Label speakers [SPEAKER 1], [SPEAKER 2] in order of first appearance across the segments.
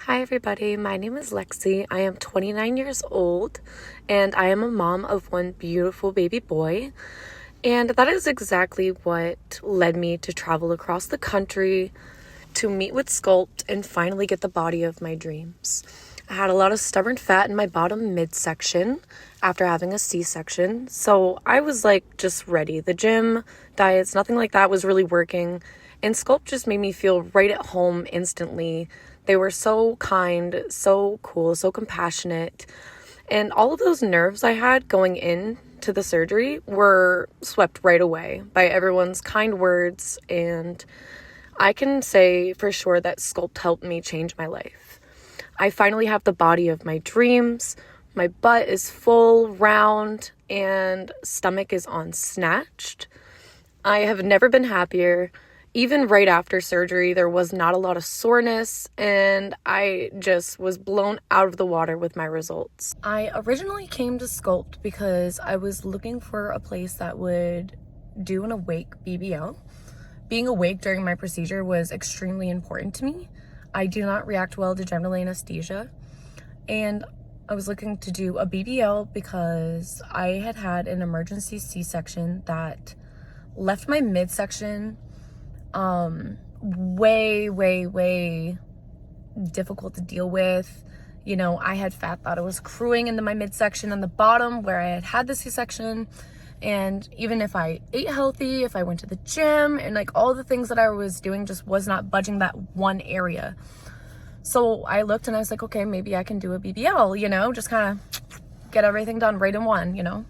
[SPEAKER 1] Hi everybody, my name is Lexi. I am 29 years old and I am a mom of one beautiful baby boy. And that is exactly what led me to travel across the country to meet with SQULPT and finally get the body of my dreams. I had a lot of stubborn fat in my bottom midsection after having a C-section. So I was like just ready. The gym, diets, nothing like that was really working. And SQULPT just made me feel right at home instantly. They were so kind, so cool, so compassionate. And all of those nerves I had going into the surgery were swept right away by everyone's kind words. And I can say for sure that SQULPT helped me change my life. I finally have the body of my dreams. My butt is full, round, and stomach is on snatched. I have never been happier. Even right after surgery, there was not a lot of soreness, and I just was blown out of the water with my results. I originally came to SQULPT because I was looking for a place that would do an awake BBL. Being awake during my procedure was extremely important to me. I do not react well to general anesthesia, and I was looking to do a BBL because I had had an emergency C-section that left my midsection way difficult to deal with. You know, I had fat that was accruing into my midsection on the bottom where I had the C-section. And even if I ate healthy, if I went to the gym, and like all the things that I was doing just was not budging that one area. So I looked and I was like, okay, maybe I can do a BBL, you know, just kind of get everything done right in one, you know.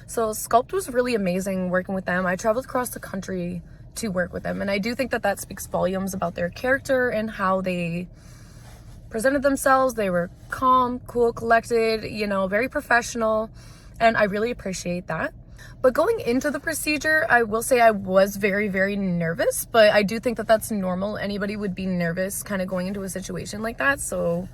[SPEAKER 1] So SQULPT was really amazing working with them. I traveled across the country to work with them, and I do think that that speaks volumes about their character and how they presented themselves. They were calm, cool, collected, you know, very professional, and I really appreciate that. But going into the procedure, I will say I was very nervous, but I do think that that's normal. Anybody would be nervous kind of going into a situation like that. So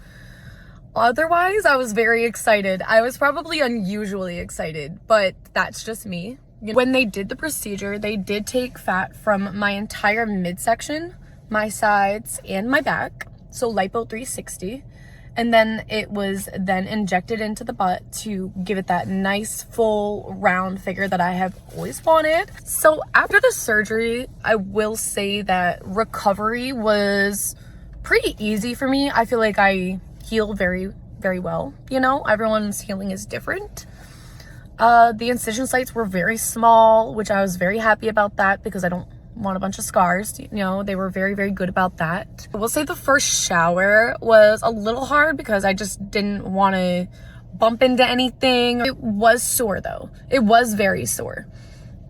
[SPEAKER 1] otherwise, I was very excited. I was probably unusually excited, but that's just me. When they did the procedure, they did take fat from my entire midsection, my sides, and my back. So lipo 360. And then it was then injected into the butt to give it that nice full round figure that I have always wanted. So after the surgery, I will say that recovery was pretty easy for me. I feel like I heal very well. You know, everyone's healing is different. The incision sites were very small, which I was very happy about that because I don't want a bunch of scars. You know, they were very good about that. I will say the first shower was a little hard because I just didn't want to bump into anything. It was sore though. It was very sore.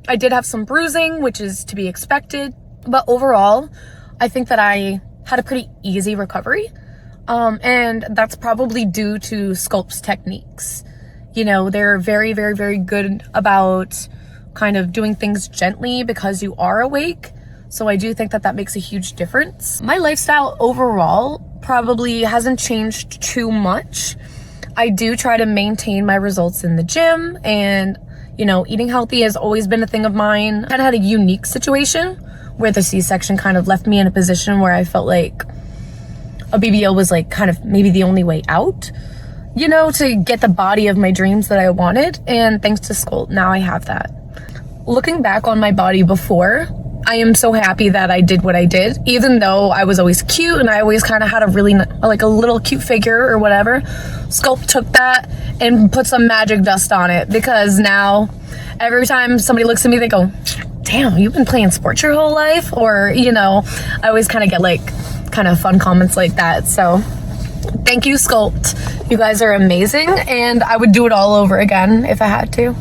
[SPEAKER 1] I did have some bruising, which is to be expected, but overall, I think that I had a pretty easy recovery. And that's probably due to SQULPT's techniques. You know, they're very good about kind of doing things gently because you are awake. So I do think that that makes a huge difference. My lifestyle overall probably hasn't changed too much. I do try to maintain my results in the gym, and, you know, eating healthy has always been a thing of mine. I kind of had a unique situation where the C-section kind of left me in a position where I felt like a BBL was like kind of maybe the only way out, you know, to get the body of my dreams that I wanted. And thanks to SQULPT, now I have that. Looking back on my body before, I am so happy that I did what I did, even though I was always cute and I always kind of had a really, like a little cute figure or whatever. SQULPT took that and put some magic dust on it, because now every time somebody looks at me, they go, damn, you've been playing sports your whole life? Or, you know, I always kind of get like kind of fun comments like that. So thank you, SQULPT. You guys are amazing, and I would do it all over again if I had to.